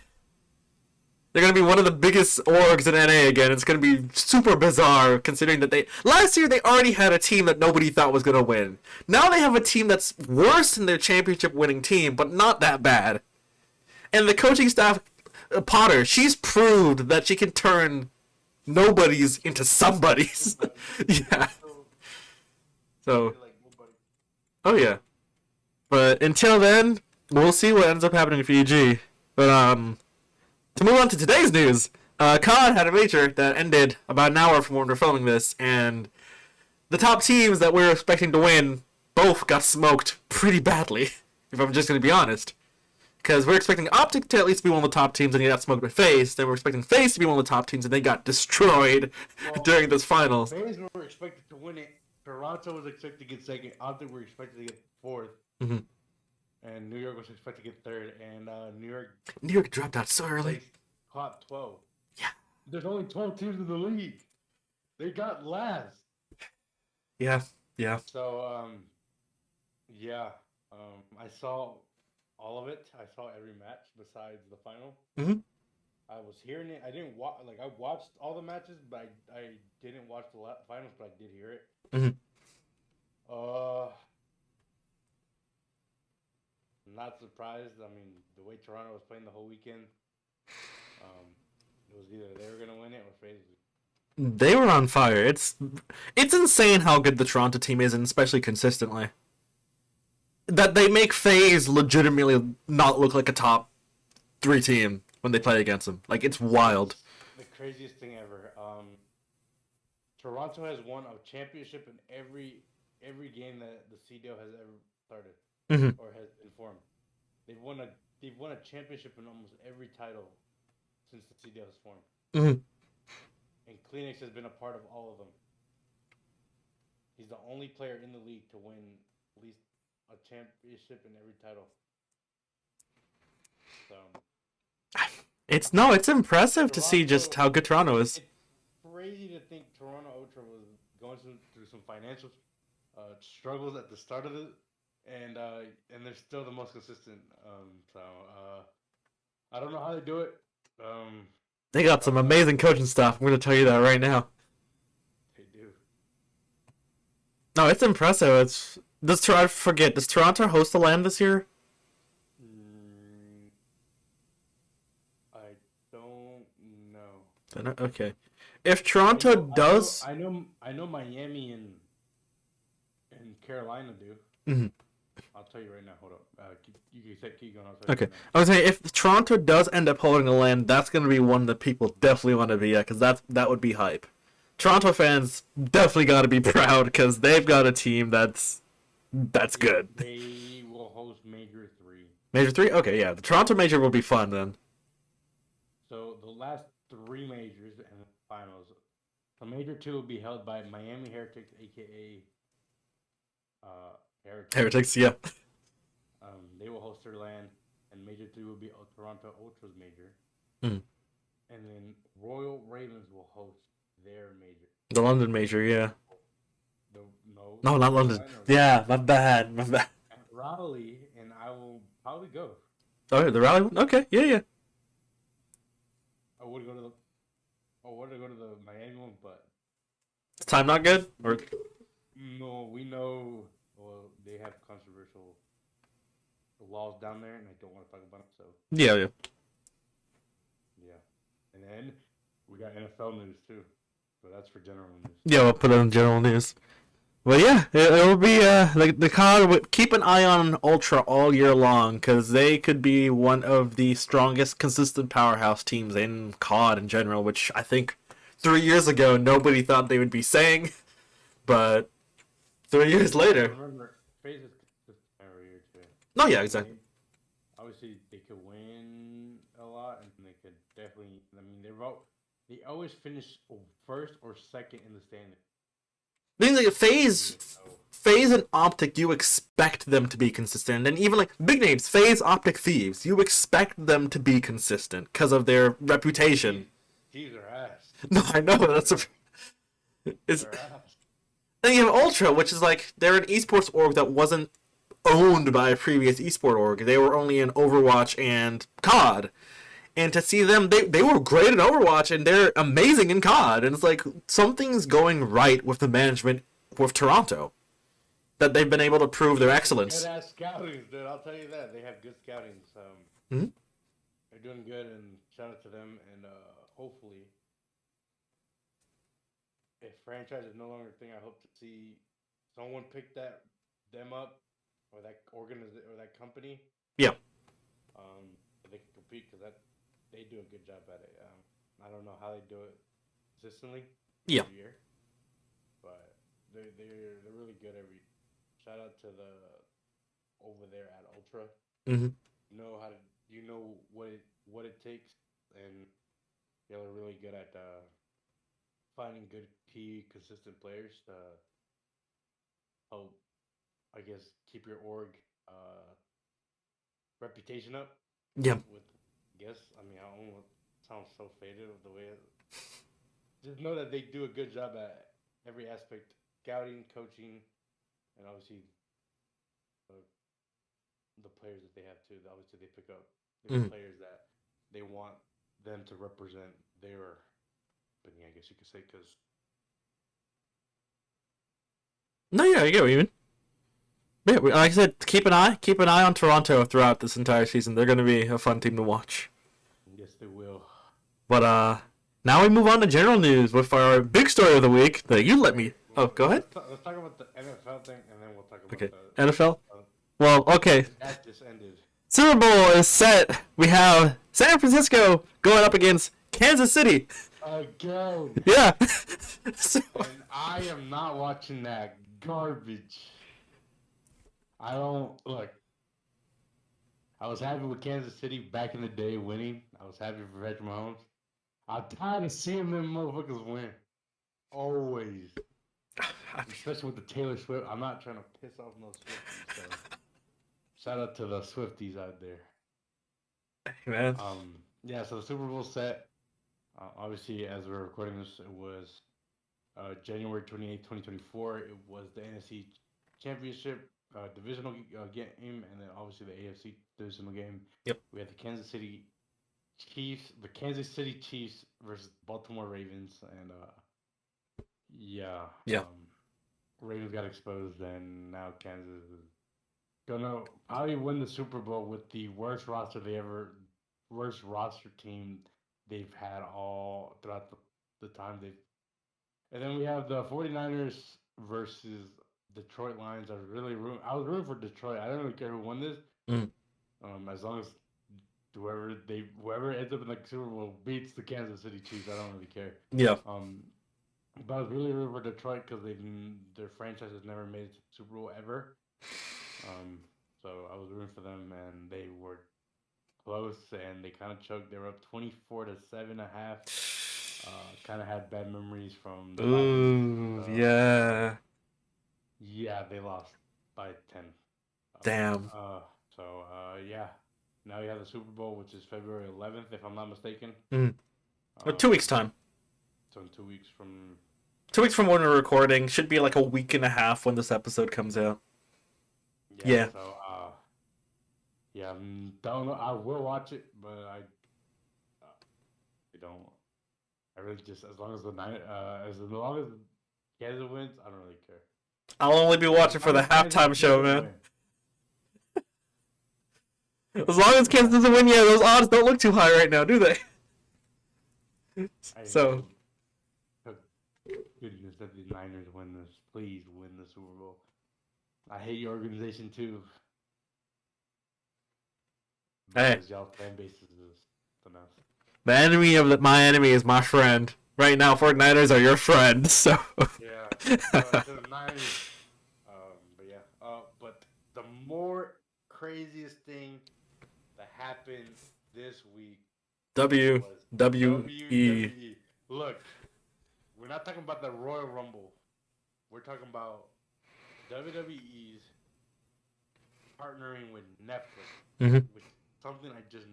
They're gonna be one of the biggest orgs in NA again. It's gonna be super bizarre considering that last year they already had a team that nobody thought was gonna win. Now they have a team that's worse than their championship winning team, but not that bad. And the coaching staff, Potter, she's proved that she can turn nobodies into somebodies. Yeah. So. Oh yeah. But until then, we'll see what ends up happening for EG. But to move on to today's news, COD had a major that ended about an hour from when we're filming this, and the top teams that we were expecting to win both got smoked pretty badly, if I'm just going to be honest. Because we're expecting Optic to at least be one of the top teams, and he got smoked by FaZe. Then we're expecting FaZe to be one of the top teams, and they got destroyed during those finals. FaZe were expected to win it. Toronto was expected to get second. Optic were expected to get fourth. Mm-hmm. And New York was expected to get third. And New York dropped out so early. Caught 12. Yeah. There's only 12 teams in the league. They got last. Yeah. So, yeah. I saw all of it. I saw every match besides the final. Mm-hmm. I was hearing it. I didn't watch. Like I watched all the matches, but I didn't watch the finals. But I did hear it. Mm-hmm. Not surprised. I mean, the way Toronto was playing the whole weekend, it was either they were gonna win it or FaZe. They were on fire. It's insane how good the Toronto team is, and especially consistently. That they make FaZe legitimately not look like a top 3 team when they play against them. Like, it's wild. The craziest thing ever. Toronto has won a championship in every game that the CDO has ever started or has been formed. They've won a championship in almost every title since the CDO has formed. Mm-hmm. And Kleenex has been a part of all of them. He's the only player in the league to win at least a championship in every title. So it's impressive to see just how good Toronto is. It's crazy to think Toronto Ultra was going through some financial struggles at the start of it, and they're still the most consistent. I don't know how they do it. They got some amazing coaching staff. I'm going to tell you that right now. They do. No, it's impressive. Does Toronto host the LAN this year? I don't know. Okay. If Toronto does, I know Miami and Carolina do. Mm-hmm. I'll tell you right now. Hold up. You can keep going. Okay. I was saying, if Toronto does end up holding a LAN, that's going to be one that people definitely want to be at, because that would be hype. Toronto fans definitely got to be proud, because they've got a team that's good. They will host Major 3. Major 3? Okay, yeah. The Toronto Major will be fun then. So the last 3 majors and the finals. So Major 2 will be held by Miami Heretics, aka Heretics, yeah. They will host their LAN, and Major 3 will be Toronto Ultra's major. Mm. And then Royal Ravens will host their major. The London Major, yeah. No, not London. Yeah, my bad. At Raleigh, and I will probably go. Oh, the Raleigh one? Okay, yeah. I would go to the Miami one, but is time not good? Or no, we know. Well, they have controversial laws down there, and I don't want to talk about them. So yeah. And then we got NFL news too, so that's for general news. Yeah, we'll put it in general news. Well, yeah, it'll be the COD. Keep an eye on Ultra all year long, because they could be one of the strongest, consistent powerhouse teams in COD in general. Which I think 3 years ago nobody thought they would be saying, but 3 years later. Remember, FaZe is consistent every year too. No, yeah, exactly. Obviously, they could win a lot, and they could definitely. I mean, they always finish first or second in the standings. Things like FaZe and Optic, you expect them to be consistent, and even like big names, FaZe, Optic, Thieves, you expect them to be consistent because of their reputation. Thieves are ass. No, I know that's Then you have Ultra, which is like they're an esports org that wasn't owned by a previous esport org. They were only in Overwatch and COD. And to see them, they were great in Overwatch and they're amazing in COD. And it's like something's going right with the management with Toronto. That they've been able to prove their excellence. Good ass scouting, dude. I'll tell you that. They have good scouting. So Mhm. they're doing good, and shout out to them. And hopefully, if franchise is no longer a thing, I hope to see someone pick them up or that organization or that company. Yeah. So they can compete because they do a good job at it. I don't know how they do it consistently Yeah. every year, but they're really good every. Shout out to the over there at Ultra. Mm-hmm. You know what it takes, and they're really good at finding good key consistent players to help, I guess, keep your org reputation up. Yeah. With I guess I mean I don't know, it sounds so faded of the way. Just know that they do a good job at every aspect: scouting, coaching, and obviously uh, the players that they have too. Obviously, they pick up Mm. players that they want them to represent their company, I guess you could say, because No, yeah, I get what you mean. Yeah, like I said, keep an eye on Toronto throughout this entire season. They're going to be a fun team to watch. yes, they will. But now we move on to general news with our big story of the week that you let me. Oh, go ahead. Let's talk about the NFL thing, and then we'll talk about Okay, the NFL. Well, okay. that just ended. Super Bowl is set. We have San Francisco going up against Kansas City. Again. Yeah. So, And I am not watching that garbage. I don't look. I was happy with Kansas City back in the day winning. I was happy for Patrick Mahomes. I'm tired of seeing them motherfuckers win. Always. Especially with the Taylor Swift. I'm not trying to piss off no Swifties. So shout out to the Swifties out there. man. Yeah, so the Super Bowl set. Obviously, as we're recording this, it was January 28th, 2024. It was the NFC Championship divisional game, and then obviously the AFC divisional game. Yep. We had the Kansas City Chiefs versus Baltimore Ravens, and yeah, Yeah. Ravens got exposed, and now Kansas is gonna probably win the Super Bowl with the worst roster team they've had all throughout the time they've. And then we have the 49ers versus Detroit Lions. I was rooting for Detroit. I don't really care who won this. Mm. As long as whoever ends up in the Super Bowl beats the Kansas City Chiefs, I don't really care. Yeah. But I was really rooting for Detroit because their franchise has never made it to the Super Bowl ever. So I was rooting for them, and they were close, and they kind of choked. They were up 24-7.5. Kind of had bad memories from the Ooh, last. yeah. Yeah, they lost by 10. Damn. Yeah. Now you have the Super Bowl, which is February 11th, if I'm not mistaken. Mm. 2 weeks time. So in 2 weeks from. 2 weeks from when we're recording, should be like a week and a half when this episode comes out. Yeah. So yeah, don't know. I will watch it, but I don't. I really just as long as as long as Kansas wins, I don't really care. I'll only be watching for the halftime show, man. As long as Kansas doesn't win, yeah, those odds don't look too high right now, do they? So. Goodness that the Niners win this. Please win the Super Bowl. I hate your organization too. Because y'all fan base is something else. The enemy of my enemy is my friend. Right now, 49ers are your friend, so. Yeah. The Niners. But yeah. But the more craziest thing that happened this week WWE. WWE. Look, we're not talking about the Royal Rumble. We're talking about WWE's partnering with Netflix, which is something I just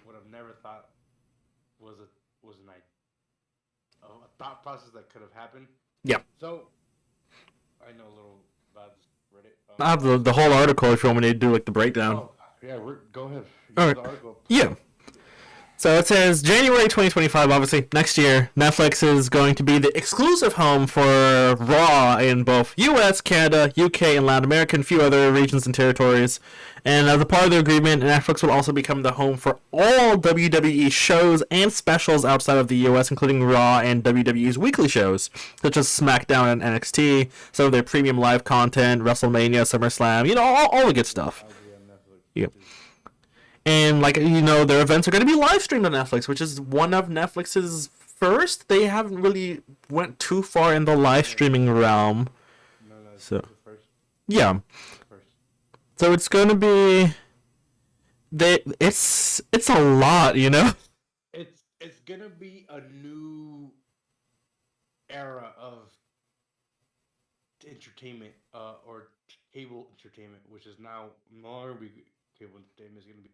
would have never thought was a thought process that could have happened. Yeah. So I know a little about read it. I have the whole article if you want me to do like the breakdown. Oh, yeah, go ahead. All Use right. the article. Yeah. So it says January 2025, obviously next year, Netflix is going to be the exclusive home for Raw in both US, Canada, UK, and Latin America, and a few other regions and territories. And as a part of the agreement, Netflix will also become the home for all WWE shows and specials outside of the US, including Raw and WWE's weekly shows, such as SmackDown and NXT, some of their premium live content, WrestleMania, SummerSlam, all the good stuff. Yeah. And their events are going to be live streamed on Netflix, which is one of Netflix's first. They haven't really went too far in the live streaming realm. No, So the first. yeah, First. so it's going to be it's a lot, It's gonna be a new era of entertainment, or cable entertainment, which is now no longer be cable entertainment. It's gonna be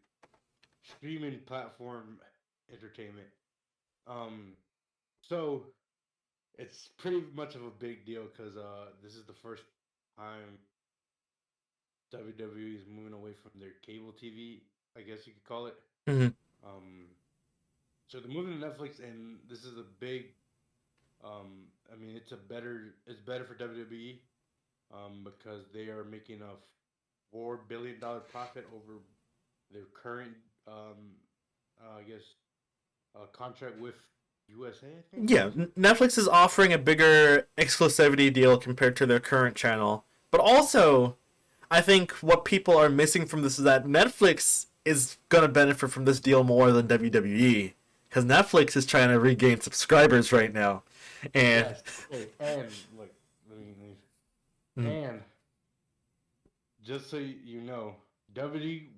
streaming platform entertainment. So it's pretty much of a big deal because this is the first time WWE is moving away from their cable TV, I guess you could call it. Mm-hmm. Um, so they're moving to Netflix, and this is a big. I mean, it's better for WWE, because they are making a $4 billion profit over their current, I guess, contract with USA. I think. Yeah, Netflix is offering a bigger exclusivity deal compared to their current channel. But also, I think what people are missing from this is that Netflix is going to benefit from this deal more than WWE. Because Netflix is trying to regain subscribers right now. And Yes. Okay. And look, Mm. and just so you know, WWE,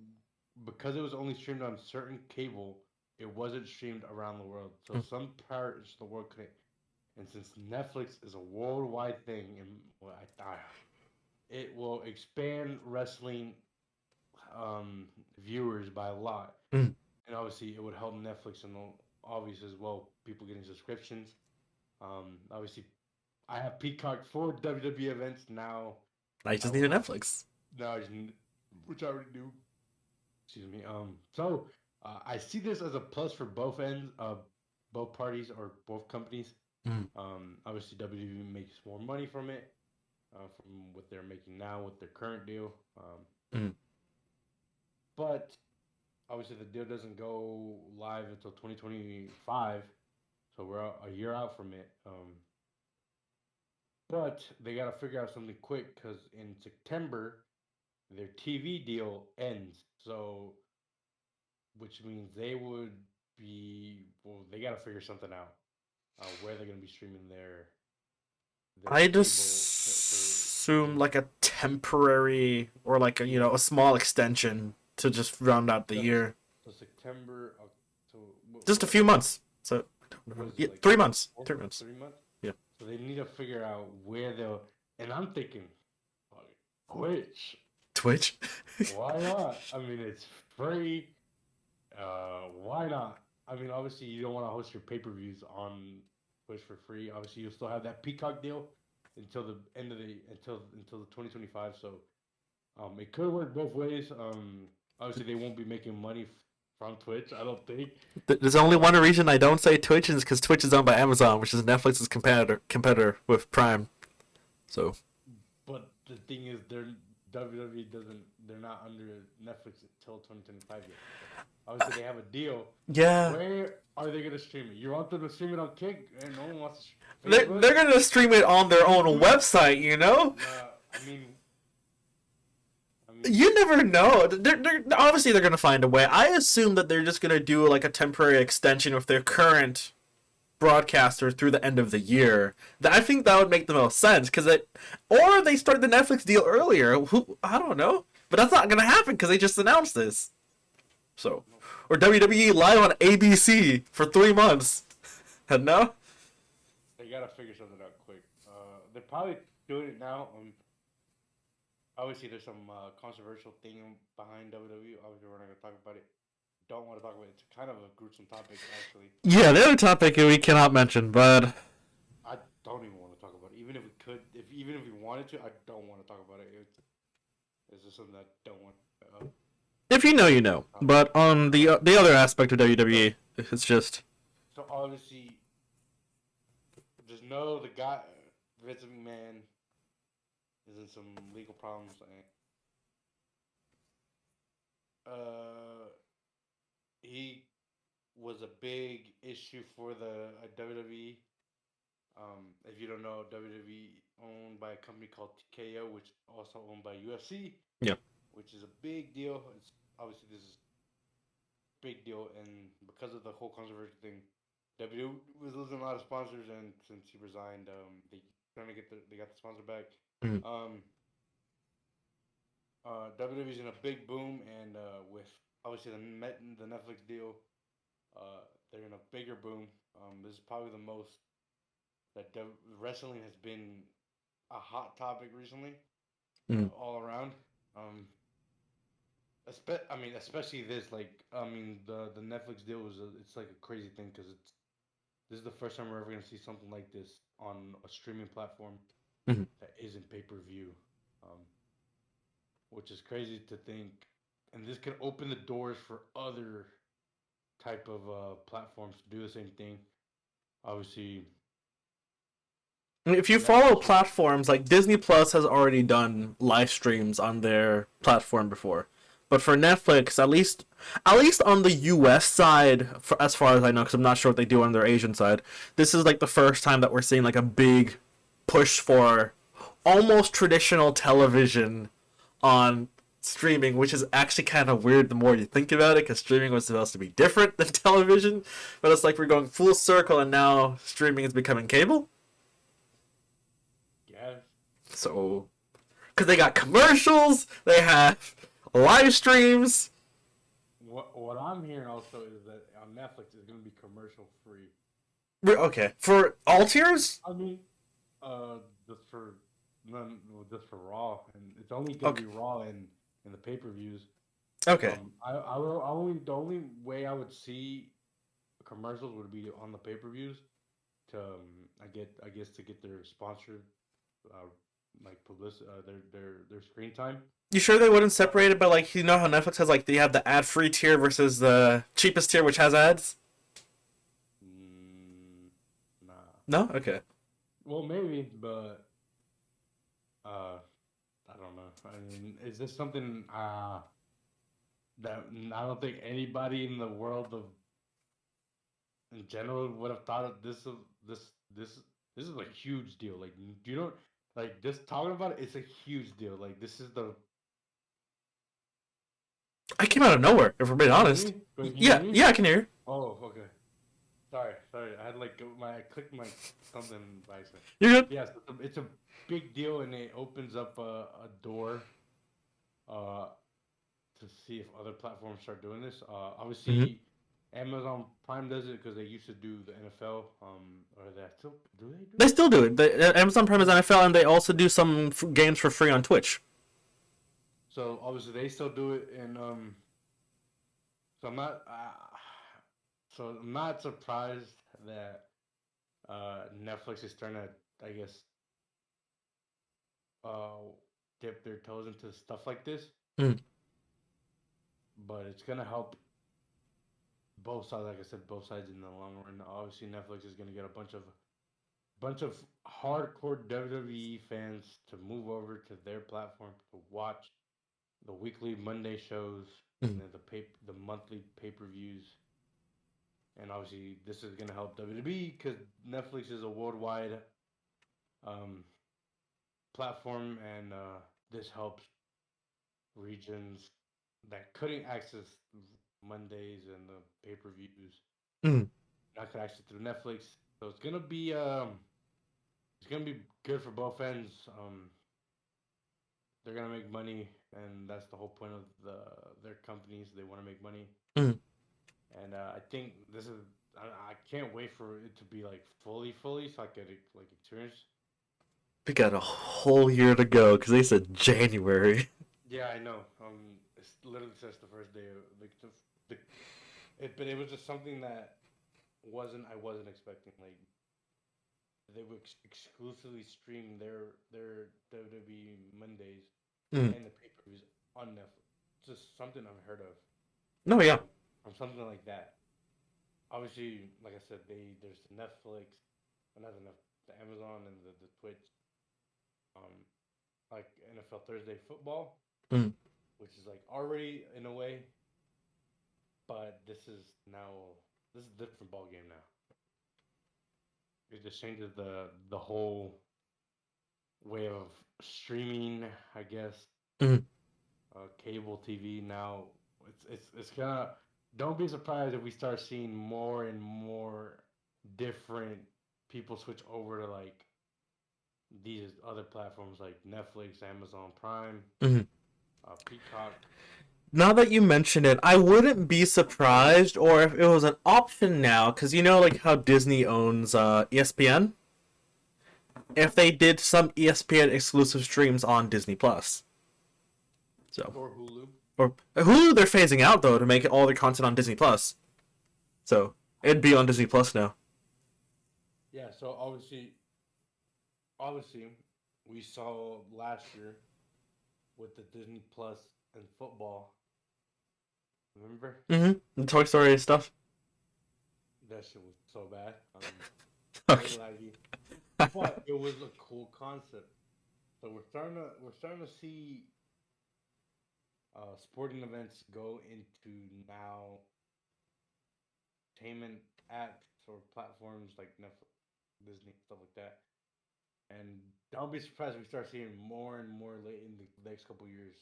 because it was only streamed on certain cable, it wasn't streamed around the world. So some parts of the world couldn't. And since Netflix is a worldwide thing, and it will expand wrestling, viewers by a lot. Mm. And obviously, it would help Netflix and obvious as well. People getting subscriptions. Obviously, I have Peacock for WWE events now. I just need a Netflix. Now, which I already do. Excuse me. So I see this as a plus for both ends, both parties or both companies. Mm. Obviously, WWE makes more money from it, from what they're making now with their current deal. But obviously, the deal doesn't go live until 2025, so we're a year out from it. But they got to figure out something quick because in September, their TV deal ends. So, which means they would be, well, they got to figure something out, where they're going to be streaming their I'd cable assume like a temporary or like a small extension to just round out the year. So September, Just a few months. So yeah, like 3 months. 3 months. 3 months. Yeah. So they need to figure out where they'll. And I'm thinking, like, Twitch. Twitch. Why not? I mean, it's free. Why not? I mean, obviously, you don't want to host your pay-per-views on Twitch for free. Obviously, you'll still have that Peacock deal until the end of until the 2025. So, it could work both ways. Obviously, they won't be making money from Twitch, I don't think. There's only one reason I don't say Twitch is because Twitch is owned by Amazon, which is Netflix's competitor with Prime. So. But the thing is, WWE doesn't. They're not under Netflix until 2025 yet. Obviously, they have a deal. Yeah. Where are they gonna stream it? You want them to stream it on Kick, and no one wants to. They're gonna stream it on their own website, I mean, you never know. They're obviously they're gonna find a way. I assume that they're just gonna do like a temporary extension with their current broadcaster through the end of the year. I think that would make the most sense or they start the Netflix deal earlier. I don't know, but that's not gonna happen because they just announced this. So, or WWE live on ABC for 3 months. No. They gotta figure something out quick. They're probably doing it now. Obviously, there's some controversial thing behind WWE. Obviously, we're not gonna talk about it. Don't want to talk about it. It's kind of a gruesome topic, actually. Yeah, the other topic we cannot mention, but I don't even want to talk about it. Even if we could, even if we wanted to, I don't want to talk about it. just something I don't want. If you know, you know. But on the other aspect of WWE, it's just So obviously, just know the guy Vince McMahon is in some legal problems. Uh, he was a big issue for the WWE. If you don't know, WWE owned by a company called TKO, which also owned by UFC, yeah. which is a big deal. It's obviously this is a big deal, and because of the whole controversy thing, WWE was losing a lot of sponsors, and since he resigned, they trying to get they got the sponsor back. Mhm. Um, WWE's in a big boom, and with obviously the Netflix deal, they're in a bigger boom. This is probably the most that wrestling has been a hot topic recently, Mhm. all around. Um, I mean, especially this. Like, I mean, the Netflix deal it's like a crazy thing because this is the first time we're ever gonna see something like this on a streaming platform Mhm. that isn't pay per view, um, which is crazy to think. And this could open the doors for other type of platforms to do the same thing. Obviously, I mean, if you follow Netflix. platforms like Disney Plus has already done live streams on their platform before, but for Netflix, at least on the U.S. side, for, as far as I know, because I'm not sure what they do on their Asian side, this is like the first time that we're seeing like a big push for almost traditional television on streaming, which is actually kind of weird the more you think about it, because streaming was supposed to be different than television, but it's like we're going full circle and now streaming is becoming cable. Yes. So, because they got commercials, they have live streams. What I'm hearing also is that on Netflix is going to be commercial free. Okay, for all tiers. I mean, uh, just for none, well, just for Raw, and it's only going to Okay, be Raw in the pay per views. okay. I only the only way I would see commercials would be on the pay per views to I guess to get their sponsored uh like publicity their screen time. You sure they wouldn't separate it by like how Netflix has like they have the ad free tier versus the cheapest tier which has ads? Mm, nah. No. Okay. Well, maybe, but uh, I don't know. I mean, is this something that I don't think anybody in the world of in general would have thought of this this this is a huge deal. Like you don't like just talking about it. It's a huge deal. Like this is the. I came out of nowhere. If we're being Can you hear honest. me? Wait, can you hear Yeah. me? Yeah. I can hear you. Oh, okay. Sorry. I had like I clicked my something by accident. You're good. Yes, it's a big deal, and it opens up a door uh, to see if other platforms start doing this. Mm-hmm. Obviously, Amazon Prime does it because they used to do the NFL. Or they still do they do They it? still do it. Amazon Prime is NFL, and they also do some games for free on Twitch. So obviously they still do it, and so I'm not. So I'm not surprised that Netflix is trying to, I guess, uh, dip their toes into stuff like this. Mm. But it's gonna help both sides. Like I said, both sides in the long run. Obviously, Netflix is gonna get a bunch of hardcore WWE fans to move over to their platform to watch the weekly Monday shows and Mm. then the monthly pay per views. And obviously, this is gonna help WWE because Netflix is a worldwide um, platform, and this helps regions that couldn't access Mondays and the pay per views. Mm. Not could access through Netflix, so it's gonna be good for both ends. They're gonna make money, and that's the whole point of their companies. They want to make money, Mm. and I think this is. I can't wait for it to be like fully, so I could like experience. We got a whole year to go because they said January. Yeah, I know. It's literally says the first day of like but it was just something that I wasn't expecting. Like they would exclusively stream their WWE Mondays Mm. and the pay per views on Netflix. Just something unheard of No, yeah. from something like that. Obviously, like I said, there's the Netflix, another the Amazon and the Twitch, um, like NFL Thursday football, Mm. which is like already in a way, but this is a different ball game now. It just changes the whole way of streaming, I guess. Mm. Cable TV now. It's gonna. Don't be surprised if we start seeing more and more different people switch over to like these other platforms like Netflix, Amazon Prime, Mm. Peacock. Now that you mention it, I wouldn't be surprised, or if it was an option now, because you know, like how Disney owns ESPN. If they did some ESPN exclusive streams on Disney Plus, so Or Hulu. or Hulu they're phasing out though to make all their content on Disney Plus, so it'd be on Disney Plus now. Yeah, so obviously, we saw last year with the Disney Plus and football. Remember The Toy Story stuff. that shit was so bad. Way Okay. laggy, but it was a cool concept. So we're starting to see sporting events go into now entertainment apps or platforms like Netflix, Disney, stuff like that. And don't be surprised if we start seeing more and more late in the next couple years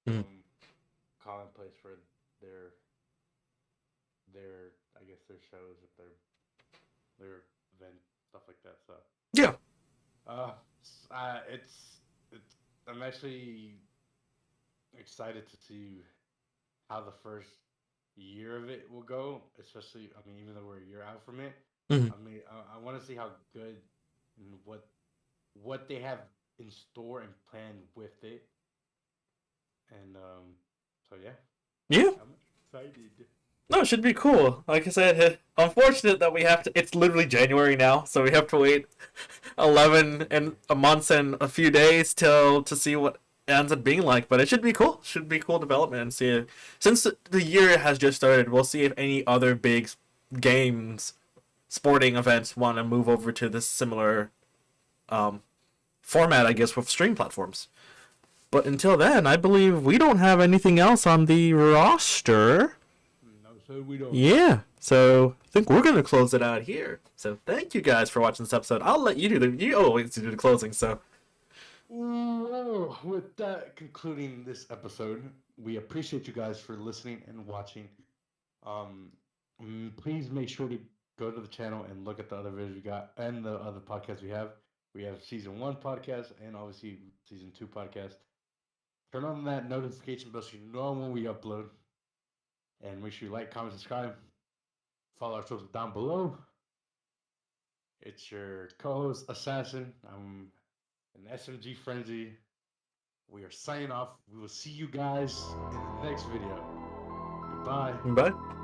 Mm. become commonplace for their I guess their shows, with their event stuff like that. So Yeah. uh, it's I'm actually excited to see how the first year of it will go. Especially, I mean, even though we're a year out from it, Mm. I mean, I want to see how good and what they have in store and planned with it. And so yeah, Yeah. I'm excited. No, it should be cool. Like I said, unfortunate that we have to. It's literally January now, so we have to wait 11 and a month and a few days till to see what it ends up being like. But it should be cool. Should be cool development and see. Since the year has just started, we'll see if any other big games, sporting events want to move over to this similar um, format. I guess with stream platforms. But until then, I believe we don't have anything else on the roster. No, so we don't. Yeah. So I think we're gonna close it out here. So thank you guys for watching this episode. I'll let you do you always do the closing. So Well, with that concluding this episode, we appreciate you guys for listening and watching. Um, please make sure to go to the channel and look at the other videos we got and the other podcasts we have. We have season 1 podcast and obviously season 2 podcast. Turn on that notification bell so you know when we upload. And make sure you like, comment, subscribe. Follow our socials down below. It's your co-host Assassin. I'm an SMGFrenzy. We are signing off. We will see you guys in the next video. Goodbye. bye.